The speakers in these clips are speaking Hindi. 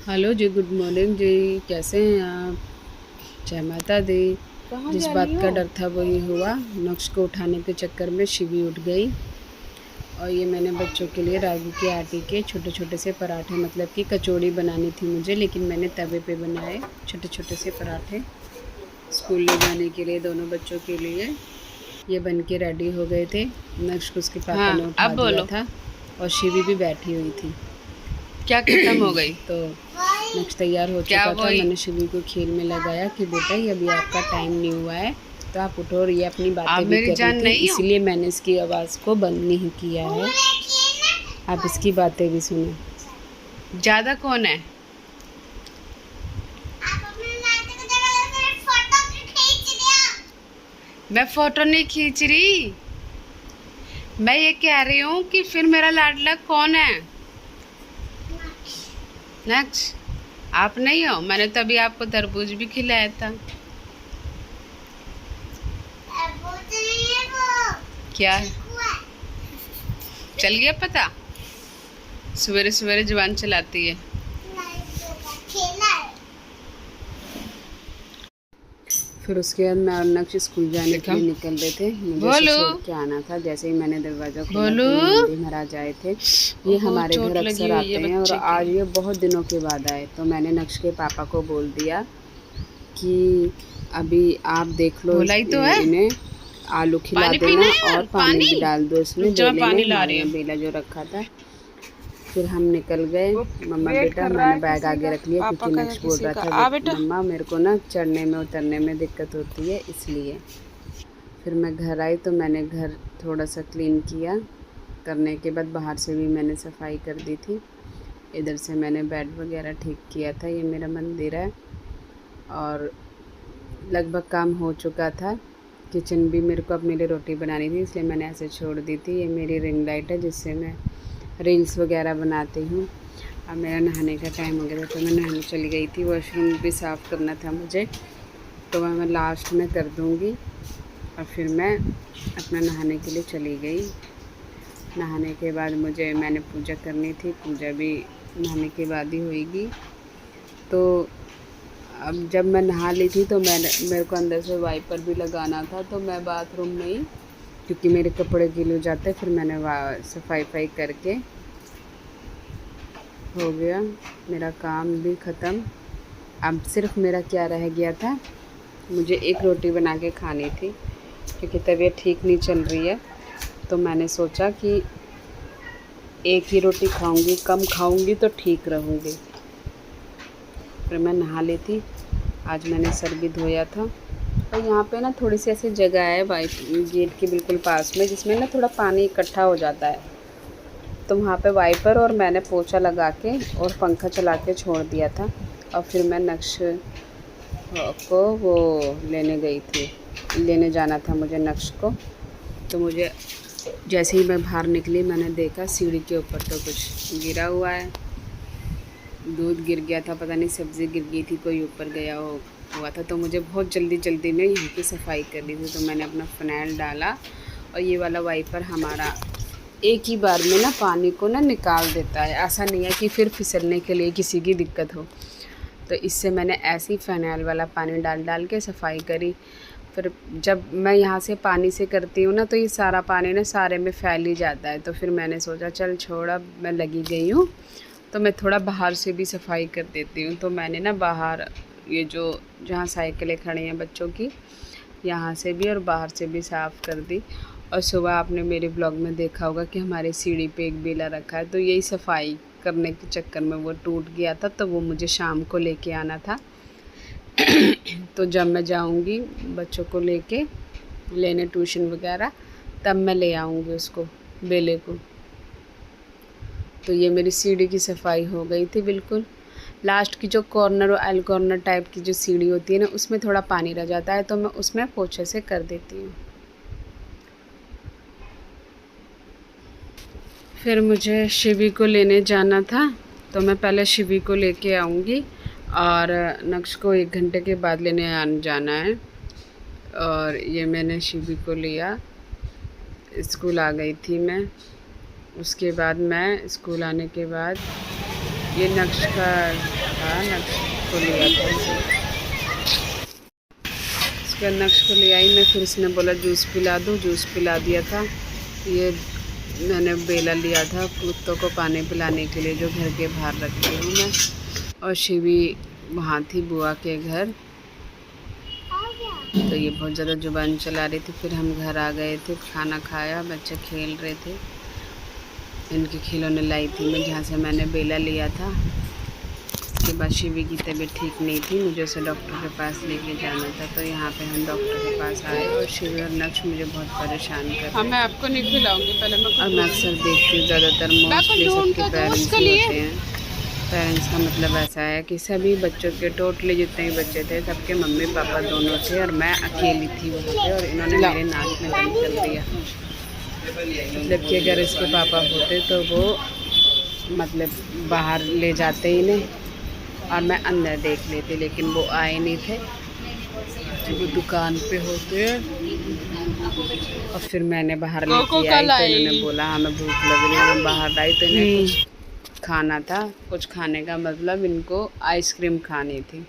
हेलो जी, गुड मॉर्निंग जी। कैसे हैं आप? जय माता दी। कहाँ जिस जा बात रही का हो? डर था वही हुआ। नक्श को उठाने के चक्कर में शिवी उठ गई। और ये मैंने बच्चों के लिए रागी के आटे के छोटे छोटे से पराठे, मतलब कि कचौड़ी बनानी थी मुझे, लेकिन मैंने तवे पे बनाए छोटे छोटे से पराठे स्कूल ले जाने के लिए, दोनों बच्चों के लिए। ये बन के रेडी हो गए थे। नक्श को उसके पापा ने हाँ, अब उठा दिया बोलो। था और शिवी भी बैठी हुई थी। क्या खत्म हो गई? तो नेक्स्ट तैयार हो क्या चुका था। वही? मैंने शिवी को खेल में लगाया कि बेटा ये अभी आपका टाइम नहीं हुआ है, तो आप उठो। और ये अपनी आप बातें भी मेरी कर रही जान थी, नहीं हो? इसीलिए मैंने इसकी आवाज़ को बंद नहीं किया है। आप इसकी बातें भी सुनो। ज्यादा कौन है? मैं फोटो नहीं खींच रही। मैं ये कह रही हूँ कि फिर मेरा लाडला कौन है? नेक्स्ट। आप नहीं हो? मैंने तभी आपको तरबूज भी खिलाया था। क्या है? चल गया पता? सवेरे सवेरे जुबान चलाती है। फिर उसके बाद मैं और नक्श स्कूल जाने के देखा? लिए निकल रहे थे। मुझे इसे बोलो। छोड़ के आना था। जैसे ही मैंने दरवाज़ा खोला बोलो। तो ये नंदी महाराज आए थे। ये ओहो, हमारे घर चोट लगी अक्सर हुई है आते हैं और बच्चे के। आज ये बहुत दिनों के बाद आए। तो मैंने नक्श के पापा को बोल दिया कि अभी आप देख लो बोला ही तो है। इन्हें, आलू खिला पानी पीना देना है और यार, पानी भी पानी। डाल दो इसमें रुक जा, मैं बेले में। पानी ला हमारे रही यहाँ हूँ। बेला जो रखा था। फिर हम निकल गए। वो मम्मा वेट बेटा, कर रहा मैंने है बैग किसी आगे का, रख लिया पापा क्योंकि का या नक्श बोल किसी रहा का। था आ बेटा। मम्मा मेरे को ना चढ़ने में उतरने में दिक्कत होती है, इसलिए। फिर मैं घर आई तो मैंने घर थोड़ा सा क्लीन किया। करने के बाद बाहर से भी मैंने सफाई कर दी थी। इधर से मैंने बेड वगैरह ठीक किया था। ये मेरा मंदिर है और लगभग काम हो चुका था। किचन भी मेरे को अब मेरी रोटी बनानी थी, इसलिए मैंने ऐसे छोड़ दी थी। ये मेरी रिंग लाइट है जिससे मैं रील्स वगैरह बनाती हूँ। अब मेरा नहाने का टाइम हो गया था तो मैं नहाने चली गई थी। वॉशरूम भी साफ़ करना था मुझे, तो वह मैं लास्ट में कर दूँगी। और फिर मैं अपना नहाने के लिए चली गई। नहाने के बाद मैंने पूजा करनी थी। पूजा भी नहाने के बाद ही होएगी। तो अब जब मैं नहा ली थी तो मेरे को अंदर से वाइपर भी लगाना था, तो मैं बाथरूम में ही, क्योंकि मेरे कपड़े गीले हो जाते, फिर मैंने सफाई वफाई करके हो गया मेरा काम भी ख़त्म। अब सिर्फ मेरा क्या रह गया था, मुझे एक रोटी बना के खानी थी क्योंकि तबीयत ठीक नहीं चल रही है। तो मैंने सोचा कि एक ही रोटी खाऊंगी, कम खाऊंगी तो ठीक रहूँगी। फिर मैं नहा ली थी। आज मैंने सर भी धोया था। और यहाँ पे ना थोड़ी सी ऐसी जगह है वाइट गेट के बिल्कुल पास में, जिसमें ना थोड़ा पानी इकट्ठा हो जाता है। तो वहाँ पे वाइपर और मैंने पोछा लगा के और पंखा चला के छोड़ दिया था। और फिर मैं नक्श को वो लेने गई थी, लेने जाना था मुझे नक्श को। तो मुझे जैसे ही मैं बाहर निकली मैंने देखा सीढ़ी के ऊपर तो कुछ गिरा हुआ है। दूध गिर गया था, पता नहीं सब्ज़ी गिर गई थी, कोई ऊपर गया हुआ था। तो मुझे बहुत जल्दी जल्दी में यहाँ की सफाई करनी थी, तो मैंने अपना फ़िनाइल डाला। और ये वाला वाइपर हमारा एक ही बार में ना पानी को ना निकाल देता है, ऐसा नहीं है कि फिर फिसलने के लिए किसी की दिक्कत हो। तो इससे मैंने ऐसे ही फ़िनाइल वाला पानी डाल डाल के सफाई करी। फिर जब मैं यहाँ से पानी से करती हूँ ना, तो ये सारा पानी ना सारे में फैल ही जाता है। तो फिर मैंने सोचा चल छोड़, अब मैं लगी गई हूँ तो मैं थोड़ा बाहर से भी सफाई कर देती हूँ। तो मैंने ना बाहर ये जो जहाँ साइकिलें खड़ी हैं बच्चों की, यहाँ से भी और बाहर से भी साफ़ कर दी। और सुबह आपने मेरे ब्लॉग में देखा होगा कि हमारे सीढ़ी पे एक बेला रखा है, तो यही सफाई करने के चक्कर में वो टूट गया था, तो वो मुझे शाम को लेके आना था। तो जब मैं जाऊंगी बच्चों को लेने ट्यूशन वगैरह, तब मैं ले आऊँगी उसको, बेले को। तो ये मेरी सीढ़ी की सफाई हो गई थी बिल्कुल। लास्ट की जो कॉर्नर और एल कॉर्नर टाइप की जो सीढ़ी होती है ना, उसमें थोड़ा पानी रह जाता है, तो मैं उसमें पोछे से कर देती हूँ। फिर मुझे शिवी को लेने जाना था, तो मैं पहले शिवी को लेके आऊँगी और नक्श को 1 घंटे के बाद लेने जाना है। और ये मैंने शिवी को लिया, स्कूल आ गई थी मैं। उसके बाद मैं स्कूल आने के बाद ये नक्श का था, नक्श को लिया था इसे। इसके नक्श को ले आई मैं, फिर इसने बोला जूस पिला दूँ, जूस पिला दिया था। ये मैंने बेला लिया था कुत्तों को पानी पिलाने के लिए, जो घर के बाहर रखती हूँ मैं। और शिवी वहाँ थी बुआ के घर, तो ये बहुत ज़्यादा जुबान चला रही थी। फिर हम घर आ गए थे, खाना खाया, बच्चे खेल रहे थे। इनके खिलौने लाई थी मैं जहाँ से मैंने बेला लिया था। उसके बाद शिवी की तबीयत ठीक नहीं थी, मुझे उसे डॉक्टर के पास लेके जाना था, तो यहाँ पे हम डॉक्टर के पास आए। और शिवी और नक्श मुझे बहुत परेशान कर रहे हैं। मैं आपको नहीं खिलाऊंगी, पहले और मैं अक्सर देखती हूँ ज़्यादातर मोस्टली सबके पेरेंट्स होते हैं। पेरेंट्स का मतलब ऐसा है कि सभी बच्चों के टोटली जितने भी बच्चे थे सबके मम्मी पापा दोनों थे, और मैं अकेली थी वहाँ पे, और इन्होंने मेरे नाक में दम कर दिया। मतलब कि अगर इसके पापा होते तो वो मतलब बाहर ले जाते इन्हें और मैं अंदर देख लेती, लेकिन वो आए नहीं थे, वो दुकान पे होते हैं। और फिर मैंने बाहर लेके आई तो इन्होंने बोला हमें भूख लग रही है, मैं बाहर आई तो इन्हें कुछ खाना था। कुछ खाने का मतलब इनको आइसक्रीम खानी थी,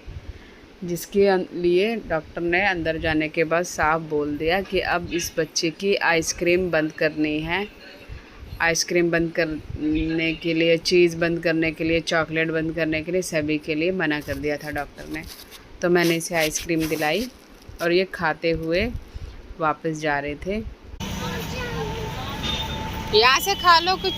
जिसके लिए डॉक्टर ने अंदर जाने के बाद साफ बोल दिया कि अब इस बच्चे की आइसक्रीम बंद करनी है। आइसक्रीम बंद करने के लिए, चीज़ बंद करने के लिए, चॉकलेट बंद करने के लिए, सभी के लिए मना कर दिया था डॉक्टर ने। तो मैंने इसे आइसक्रीम दिलाई और ये खाते हुए वापस जा रहे थे। यहाँ से खा लो कुछ।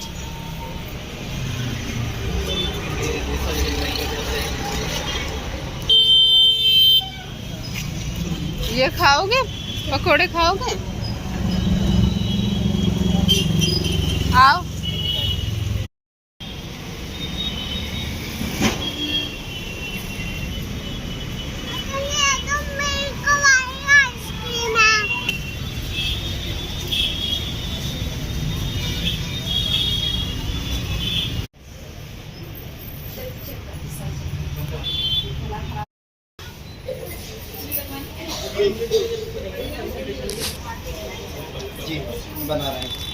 ये खाओगे, पकोड़े खाओगे? आओ। जी बना रहे हैं।